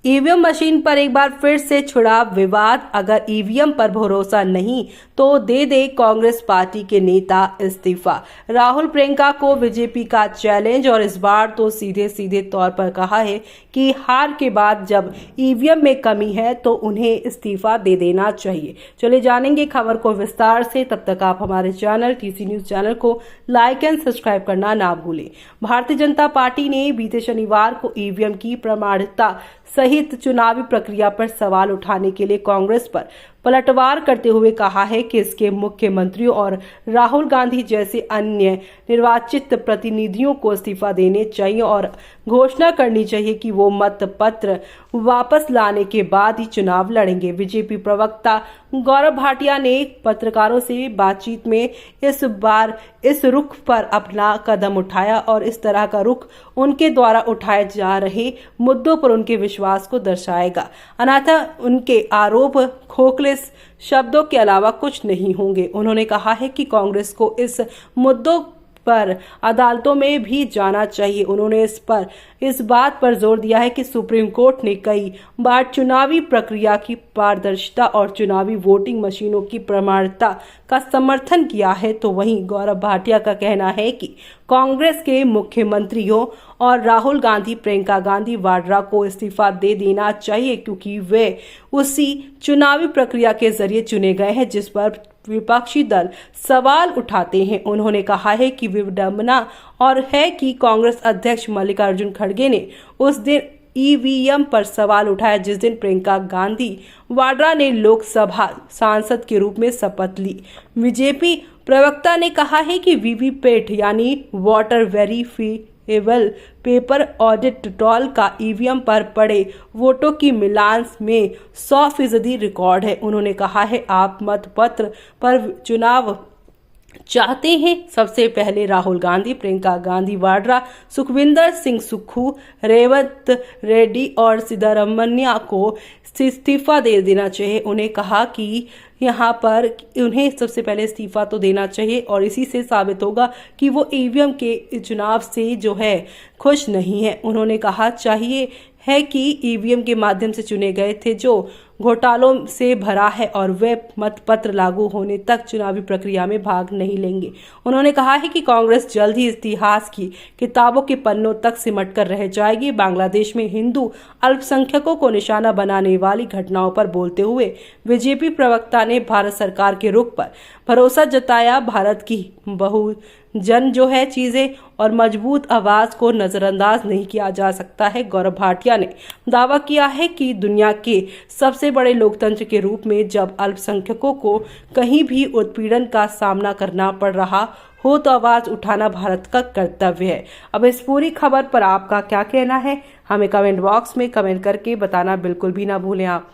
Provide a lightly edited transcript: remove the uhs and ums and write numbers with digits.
EVM machine पर एक बार फिर से छिड़ा विवाद। अगर ईवीएम पर भरोसा नहीं तो दे कांग्रेस पार्टी के नेता इस्तीफा। राहुल प्रियंका को बीजेपी का चैलेंज, और इस बार तो सीधे सीधे तौर पर कहा है कि हार के बाद जब ईवीएम में कमी है तो उन्हें इस्तीफा दे देना चाहिए। चलिए जानेंगे खबर को विस्तार से। तब तक आप हमारे चैनल टीसी न्यूज चैनल को लाइक एंड सब्सक्राइब करना ना भूलें। भारतीय जनता पार्टी ने बीते शनिवार को ईवीएम की प्रामाणिकता सहित चुनावी प्रक्रिया पर सवाल उठाने के लिए कांग्रेस पर पलटवार करते हुए कहा है कि इसके मुख्यमंत्रियों और राहुल गांधी जैसे अन्य निर्वाचित प्रतिनिधियों को इस्तीफा देने चाहिए और घोषणा करनी चाहिए कि वो मत पत्र वापस लाने के बाद ही चुनाव लड़ेंगे। बीजेपी प्रवक्ता गौरव भाटिया ने पत्रकारों से बातचीत में इस बार इस रुख पर अपना कदम उठाया और इस तरह का रुख उनके द्वारा उठाए जा रहे मुद्दों पर उनके विश्वास को दर्शाएगा, अन्यथा उनके आरोप खोखले शब्दों के अलावा कुछ नहीं होंगे। उन्होंने कहा है कि कांग्रेस को इस मुद्दों पर अदालतों में भी जाना चाहिए। उन्होंने इस बात पर जोर दिया है कि सुप्रीम कोर्ट ने कई बार चुनावी प्रक्रिया की पारदर्शिता और चुनावी वोटिंग मशीनों की प्रामाणिकता का समर्थन किया है। तो वहीं गौरव भाटिया का कहना है कि कांग्रेस के मुख्यमंत्रियों और राहुल गांधी, प्रियंका गांधी वाड्रा को इस्तीफा दे देना चाहिए क्योंकि वे उसी चुनावी प्रक्रिया के जरिए चुने गए हैं जिस पर विपक्षी दल सवाल उठाते हैं। उन्होंने कहा है कि विडंबना और है कि कांग्रेस अध्यक्ष मल्लिकार्जुन खड़गे ने उस दिन ईवीएम पर सवाल उठाया जिस दिन प्रियंका गांधी वाड्रा ने लोकसभा सांसद के रूप में शपथ ली। बीजेपी प्रवक्ता ने कहा है कि वीवीपैट यानी voter verifiable paper audit trail का ईवीएम पर पड़े वोटों की मिलान में 100% रिकॉर्ड है। उन्होंने कहा है आप मत पत्र पर चुनाव चाहते हैं। सबसे पहले राहुल गांधी, प्रियंका गांधी वाड्रा, सुखविंदर सिंह सुक्खू, रेवंत रेड्डी और सिद्धरामैया को इस्तीफा दे देना चाहिए। उन्हें कहा कि यहाँ पर उन्हें सबसे पहले इस्तीफा तो देना चाहिए और इसी से साबित होगा कि वो ईवीएम के चुनाव से जो है खुश नहीं है। उन्होंने कहा चाहिए है कि ईवीएम के माध्यम से चुने गए थे जो घोटालों से भरा है और वे मतपत्र लागू होने तक चुनावी प्रक्रिया में भाग नहीं लेंगे। उन्होंने कहा है कि कांग्रेस जल्द ही इतिहास की किताबों के पन्नों तक सिमट कर रह जाएगी। बांग्लादेश में हिंदू अल्पसंख्यकों को निशाना बनाने वाली घटनाओं पर बोलते हुए बीजेपी प्रवक्ता ने भारत सरकार के रुख पर भरोसा जताया। भारत की बहुजन जो है चीजें और मजबूत आवाज को नजरअंदाज नहीं किया जा सकता है। गौरव भाटिया ने दावा किया है कि दुनिया के सबसे बड़े लोकतंत्र के रूप में जब अल्पसंख्यकों को कहीं भी उत्पीड़न का सामना करना पड़ रहा हो तो आवाज उठाना भारत का कर्तव्य है। अब इस पूरी खबर पर आपका क्या कहना है, हमें कमेंट बॉक्स में कमेंट करके बताना बिल्कुल भी ना भूलें आप।